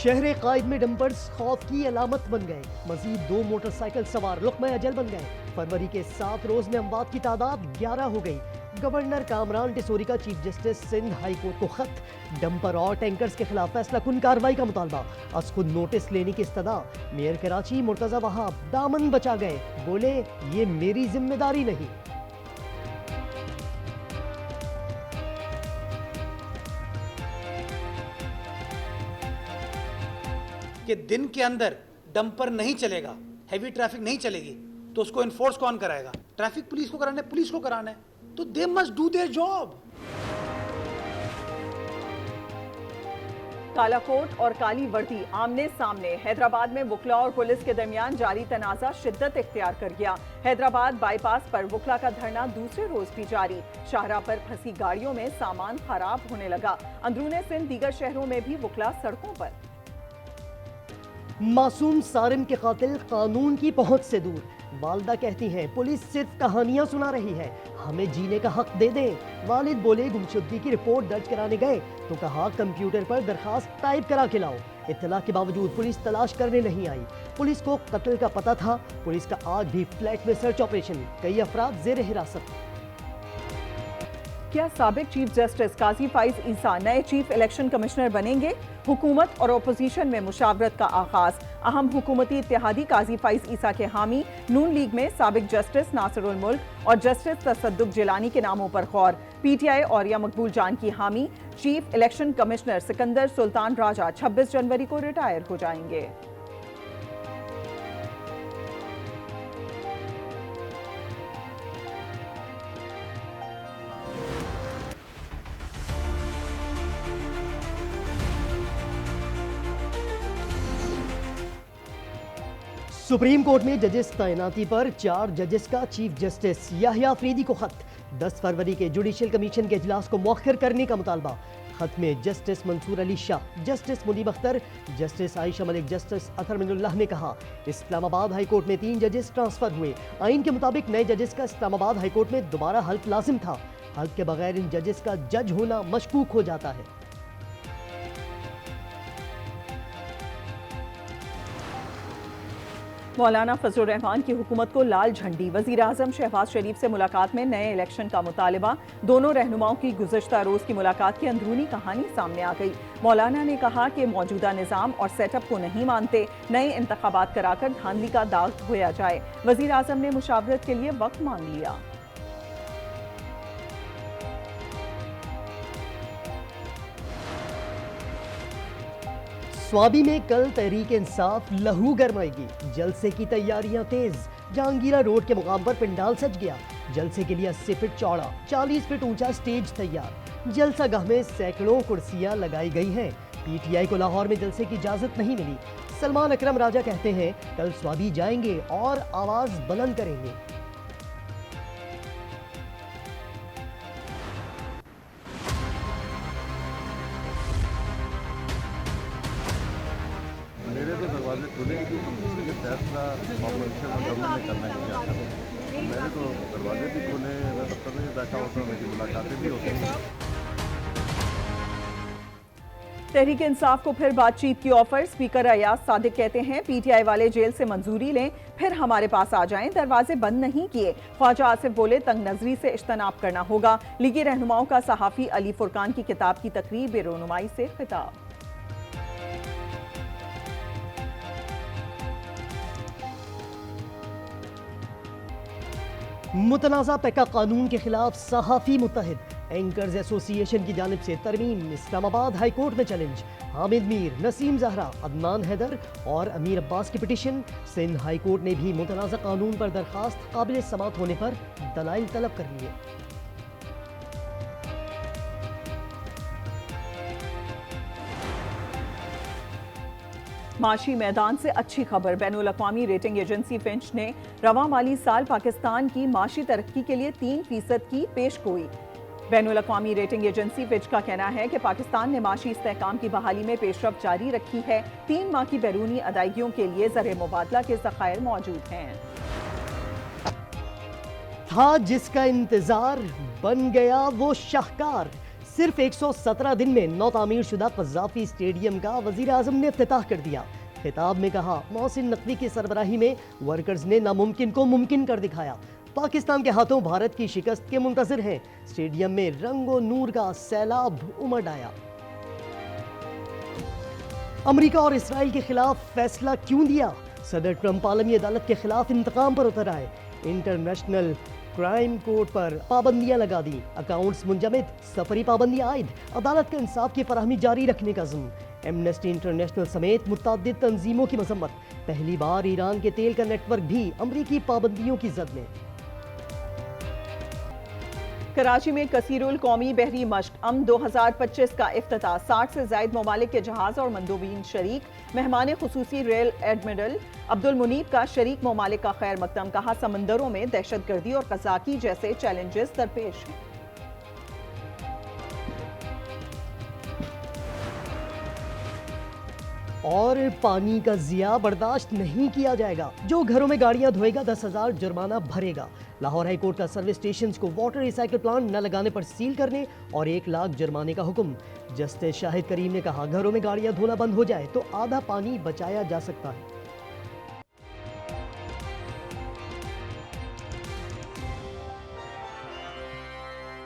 शहर कायद में डंपर्स खौफ की अलामत बन गए। मजीद 2 मोटरसाइकिल सवार लुक़्मा अजल बन गए। फरवरी के 7 रोज में अमवात की तादाद 11 हो गई। गवर्नर कामरान टिसोरी का chief justice Sindh high court को खत। डंपर और टैंकर्स के खिलाफ फैसला कुन कार्रवाई का मुतालबा। अस खुद नोटिस लेने की इस्तदा। मेयर कराची मुर्तजा वहाब दामन बचा गए, बोले ये मेरी जिम्मेदारी नहीं। कि दिन के अंदर डंपर नहीं चलेगा, हैवी ट्रैफिक नहीं चलेगी, तो उसको इन्फोर्स कौन कराएगा? ट्रैफिक पुलिस को कराना है, पुलिस को कराना है, तो they must do their job. Kalakot और काली वर्दी आमने सामने। हैदराबाद में वुकला और पुलिस के दरमियान जारी तनाजा शिद्दत इख्तियार कर गया। हैदराबाद बाईपास पर वुकला का धरना दूसरे रोज भी जारी। शाहराह पर फंसी गाड़ियों में सामान खराब होने लगा। अंदरूने सिंध दीगर शहरों में भी वुकला सड़कों पर। मासूम सारिम के कातिल कानून की पहुंच से दूर। वालिदा कहती हैं पुलिस सिर्फ कहानियां सुना रही है, हमें जीने का हक दे दें। वालिद बोले गुमशुदगी की रिपोर्ट दर्ज कराने गए तो कहा कंप्यूटर पर दरखास्त टाइप करा के लाओ। इत्तला के बावजूद पुलिस तलाश करने नहीं आई। पुलिस को कत्ल का पता था। पुलिस का आज भी फ्लैट में सर्च ऑपरेशन, कई अफराद जेर हिरासत। क्या साबिक चीफ जस्टिस काजी फाइज ईसा नए चीफ इलेक्शन कमिश्नर बनेंगे? हुकूमत और ओपोजिशन में मुशावरत का आगाज। अहम हुकूमती इत्तेहादी काजी फाइज ईसा के हामी। नून लीग में साबिक जस्टिस नासिरुल मुल्क और जस्टिस तसद्दुक जिलानी के नामों पर गौर। पीटीआई औरिया मकबूल जान की हामी। Chief election commissioner Sikandar Sultan Raja 26 जनवरी को रिटायर हो जाएंगे। सुप्रीम कोर्ट में जजेस तैनाती पर 4 जजेस का चीफ जस्टिस याहिया अफरीदी को खत। 10 फरवरी के जुडिशियल कमीशन के इजलास को मौखर करने का मुतालबा। खत में justice Mansoor Ali Shah, justice Munib Akhtar, justice Ayesha Malik, justice Athar Minallah ने कहा इस्लामाबाद हाई कोर्ट में 3 जजेस ट्रांसफर हुए। आइन के मुताबिक नए जजेस का इस्लामाबाद हाई कोर्ट में दोबारा हल्फ लाजिम था। हल्फ के बगैर इन जजेस का जज होना मशकूक हो जाता है। मौलाना फजलुर रहमान की हुकूमत को लाल झंडी। वजीर आजम शहबाज शरीफ से मुलाकात में नए इलेक्शन का मुतालबा। दोनों रहनुमाओं की गुज़श्ता रोज की मुलाकात की अंदरूनी कहानी सामने आ गई। मौलाना ने कहा कि मौजूदा निज़ाम और सेटअप को नहीं मानते, नए इंतखाबात कराकर धांधली का दाग धोया जाए। वजीर आजम ने मुशावरत के लिए वक्त मांग लिया। स्वाबी में कल तहरीक इंसाफ लहू गरमाएगी। जलसे की तैयारियां तेज। जहांगीरा रोड के मुकाम पर पंडाल सज गया। जलसे के लिए 80 फीट चौड़ा 40 फीट ऊंचा स्टेज तैयार। जलसा गाह में सैकड़ों कुर्सियां लगाई गई हैं। पीटीआई को लाहौर में जलसे की इजाजत नहीं मिली। सलमान अकरम राजा कहते हैं कल स्वाबी जाएंगे और आवाज बुलंद करेंगे। मेरे तो दरवाजे खुले कि ये फैसला ऑपरेशन गवर्नमेंट ने करना ही चाहता है। मेरे तो दरवाजे भी खुले, मैं दफ्तर में भी बैठा होता हूँ, मेरी मुलाकातें भी होती हैं। तहरीक इंसाफ को फिर बातचीत की ऑफर। स्पीकर अयाज सादिक कहते हैं पीटीआई वाले जेल से मंजूरी लें, फिर हमारे पास आ जाएं। दरवाजे बंद नहीं किए। ख्वाजा आसिफ बोले तंग नजरी से इज्तनाब करना होगा। लीगी रहनुमाओं का सहाफी अली फुरकान की किताब की तकरीर बेरोनुमाई से खिताब। मुतनाज़ा पैका कानून के खिलाफ सहाफ़ी मुत्तहिद। एंकर्स एसोसिएशन की जानिब से तरमीम। इस्लामाबाद हाई कोर्ट में चैलेंज। हामिद मीर, नसीम जहरा, अदनान हैदर और अमीर अब्बास की पिटीशन। सिंध हाई कोर्ट ने भी मुतनाज़ा कानून पर दरखास्त काबिल समात होने पर दलाइल तलब कर लिए। माशी मैदान से अच्छी खबर। बैनुल अक़वामी रेटिंग एजेंसी फिंच ने रवां माली साल पाकिस्तान की माशी तरक्की के लिए 3% की पेशगोई। बैनुल अक़वामी रेटिंग एजेंसी फिंच का कहना है कि पाकिस्तान ने माशी इस्तेहकाम की बहाली में पेशरफ्त जारी रखी है। 3 माह की बैरूनी अदायगियों के लिए ज़र मुबादला के ज़खायर मौजूद हैं। था जिसका इंतजार बन गया वो शाहकार। सिर्फ 117 दिन में नौ तामीर शुदा कज़ाफी स्टेडियम का वजीर आजम ने इफ्तिताह कर दिया। खिताब में कहा, मोहसिन नकवी की सरबराही में वर्कर्स ने नामुमकिन को मुमकिन कर दिखाया। पाकिस्तान के हाथों भारत की शिकस्त के मुंतज़िर हैं। स्टेडियम में रंगो नूर का सैलाब उमड़ आया। अमेरिका और इसराइल के खिलाफ फैसला क्यों दिया? सदर ट्रंप आलमी अदालत के खिलाफ इंतकाम पर उतर आए। इंटरनेशनल क्राइम कोर्ट पर पाबंदियां लगा दी। अकाउंट्स मुंजमद, सफरी पाबंदियां आयद। अदालत का इंसाफ की फराहमी जारी रखने का ज़म्म। एमनेस्टी इंटरनेशनल समेत मुतअद्दिद तंजीमों की मजम्मत। पहली बार ईरान के तेल का नेटवर्क भी अमरीकी पाबंदियों की जद में। कराची में कसीरुल कौमी बहरी मश्क अम 2025 का इफ्तिताह। 60 से जायद ममालिक के जहाज और मंदूबीन शरीक। मेहमान खुसूसी रेल एडमिरल अब्दुल मुनीब का शरीक ममालिक का खैर मकदम। कहा, समंदरों में दहशतगर्दी और कज़ाकी जैसे चैलेंजेस दरपेश हैं। और पानी का जिया बर्दाश्त नहीं किया जाएगा। जो घरों में गाड़ियां धोएगा 10,000 जुर्माना भरेगा। लाहौर हाई कोर्ट का सर्विस स्टेशन को वाटर रिसाइकिल प्लांट न लगाने पर सील करने और 1 लाख जुर्माने का हुक्म। जस्टिस शाहिद करीम ने कहा, घरों में गाड़ियां धोना बंद हो जाए तो आधा पानी बचाया जा सकता है।